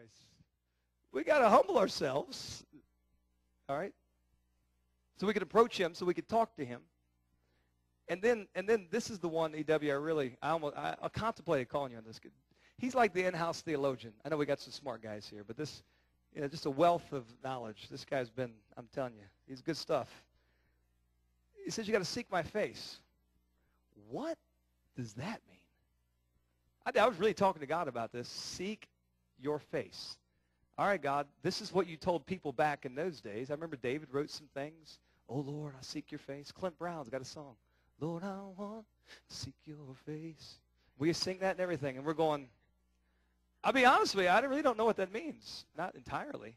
Christ. We got to humble ourselves, all right? So we can approach him, so we can talk to him. And then this is the one, EW, I contemplated calling you on this. He's like the in-house theologian. I know we got some smart guys here, but this, just a wealth of knowledge. This guy's been, I'm telling you, he's good stuff. He says, you got to seek my face. What does that mean? I was really talking to God about this. Seek your face. All right, God, this is what you told people back in those days. I remember David wrote some things. Oh, Lord, I seek your face. Clint Brown's got a song. Lord, I want to seek your face. We sing that and everything, and we're going, I'll be honest with you, I really don't know what that means. Not entirely.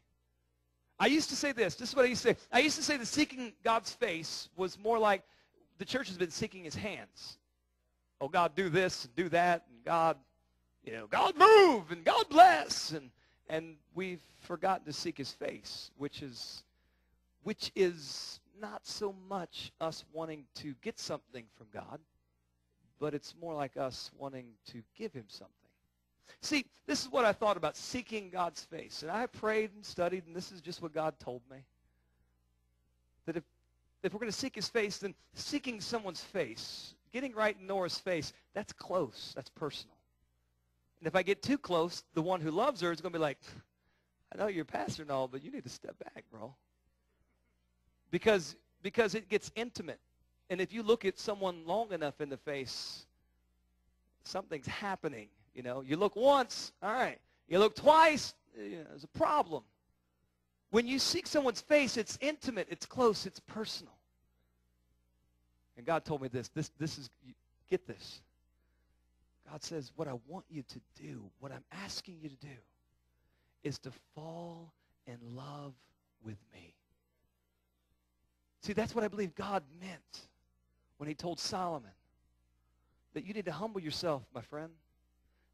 I used to say this. This is what I used to say. I used to say that seeking God's face was more like the church has been seeking his hands. Oh, God, do this and do that, and God, God move, and God bless. And we've forgotten to seek his face, which is not so much us wanting to get something from God, but it's more like us wanting to give him something. See, this is what I thought about seeking God's face. And I prayed and studied, and this is just what God told me. That if we're going to seek his face, then seeking someone's face, getting right in Nora's face, that's close. That's personal. And if I get too close, the one who loves her is going to be like, I know you're a pastor and all, but you need to step back, bro. Because it gets intimate. And if you look at someone long enough in the face, something's happening. You look once, all right. You look twice, there's a problem. When you seek someone's face, it's intimate, it's close, it's personal. And God told me this is, get this. God says, what I want you to do, what I'm asking you to do, is to fall in love with me. See, that's what I believe God meant when he told Solomon that you need to humble yourself, my friend,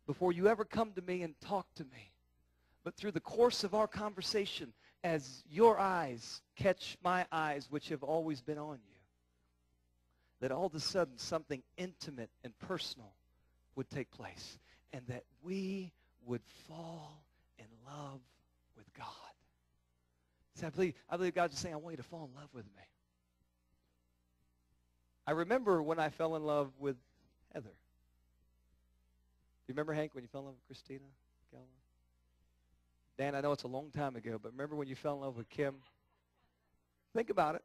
before you ever come to me and talk to me. But through the course of our conversation, as your eyes catch my eyes, which have always been on you, that all of a sudden something intimate and personal would take place, and that we would fall in love with God. See, I believe God's just saying, I want you to fall in love with me. I remember when I fell in love with Heather. Do you remember, Hank, when you fell in love with Christina Gallo? Dan, I know it's a long time ago, but remember when you fell in love with Kim? Think about it.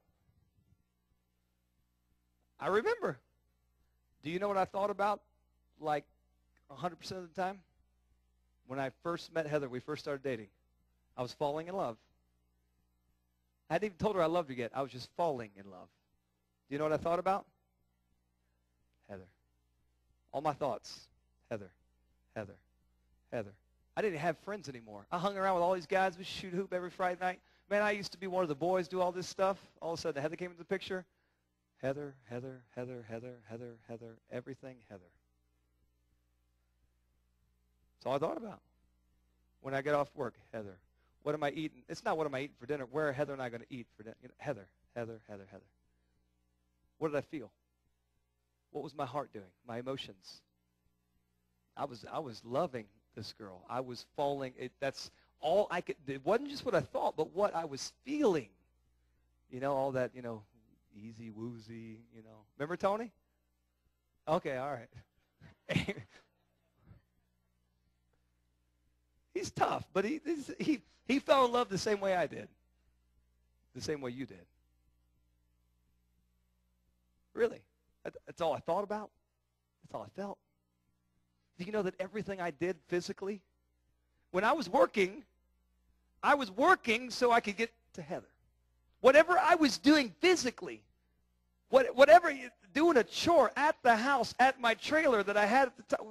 I remember. Do you know what I thought about like 100% of the time? When I first met Heather, we first started dating, I was falling in love. I hadn't even told her I loved her yet. I was just falling in love. Do you know what I thought about? Heather. All my thoughts, Heather, Heather, Heather. I didn't have friends anymore. I hung around with all these guys. We shoot hoop every Friday night. Man, I used to be one of the boys, do all this stuff. All of a sudden, Heather came into the picture. Heather, Heather, Heather, Heather, Heather, Heather, everything Heather. That's all I thought about. When I get off work, Heather. What am I eating? It's not what am I eating for dinner. Where are Heather and I going to eat for dinner? Heather, Heather, Heather, Heather. What did I feel? What was my heart doing? My emotions. I was loving this girl. I was falling. That's all I could. It wasn't just what I thought, but what I was feeling. All that, easy woozy, Remember Tony? Okay, all right. He's tough, but he fell in love the same way I did. The same way you did. Really. That's all I thought about. That's all I felt. Do you know that everything I did physically, when I was working so I could get to Heather. Whatever I was doing physically, whatever, doing a chore at the house, at my trailer that I had at the time,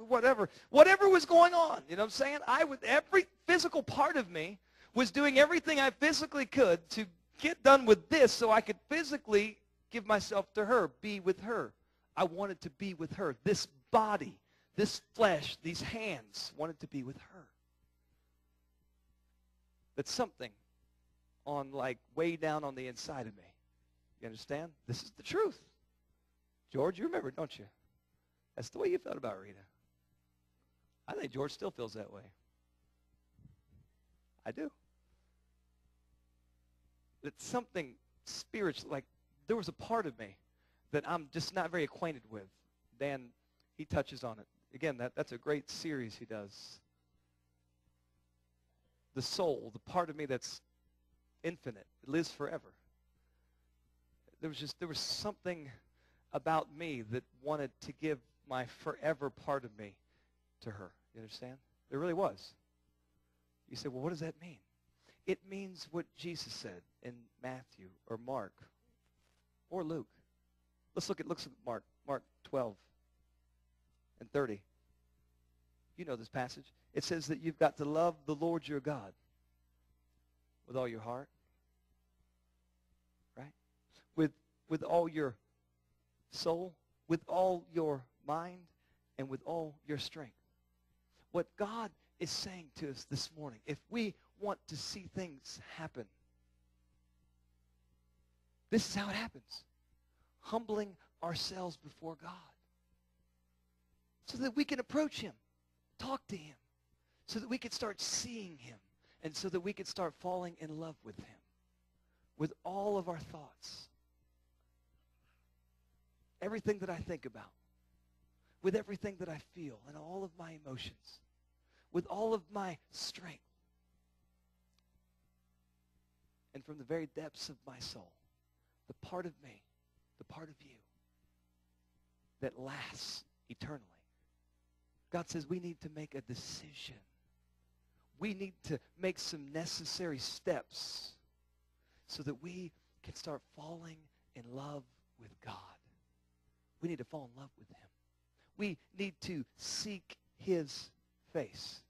whatever was going on, you know what I'm saying? Every physical part of me was doing everything I physically could to get done with this so I could physically give myself to her, be with her. I wanted to be with her. This body, this flesh, these hands wanted to be with her. That's something on way down on the inside of me. You understand? This is the truth. George, you remember, don't you? That's the way you felt about Rita. I think George still feels that way. I do. It's something spiritual. Like, there was a part of me that I'm just not very acquainted with. Dan, he touches on it. Again, that's a great series he does. The soul, the part of me that's infinite. It lives forever. There was something about me that wanted to give my forever part of me to her. You understand? There really was. You say, well, what does that mean? It means what Jesus said in Matthew or Mark or Luke. Let's look at Mark 12 and 30. You know this passage. It says that you've got to love the Lord your God with all your heart, right? With all your soul, with all your mind, and with all your strength. What God is saying to us this morning, if we want to see things happen, this is how it happens. Humbling ourselves before God so that we can approach him, talk to him, so that we can start seeing him, and so that we can start falling in love with him with all of our thoughts. Everything that I think about, with everything that I feel and all of my emotions, with all of my strength, and from the very depths of my soul, the part of me, the part of you that lasts eternally. God says we need to make a decision. We need to make some necessary steps so that we can start falling in love with God. We need to fall in love with him. We need to seek his face.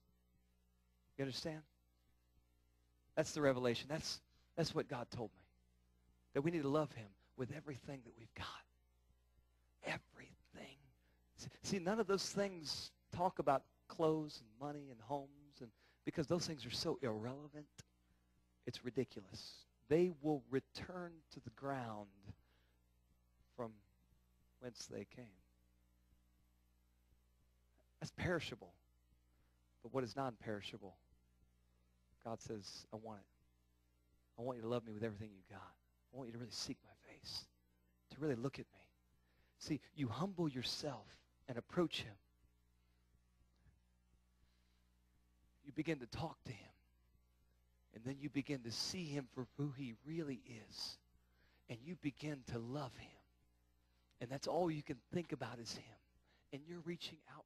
You understand? That's the revelation. That's what God told me. That we need to love him with everything that we've got. Everything. See, none of those things talk about clothes and money and homes, and because those things are so irrelevant, it's ridiculous. They will return to the ground from whence they came. That's perishable. But what is non-perishable? God says, I want it. I want you to love me with everything you got. I want you to really seek my face, to really look at me. See, you humble yourself and approach him. You begin to talk to him. And then you begin to see him for who he really is. And you begin to love him. And that's all you can think about is him. And you're reaching out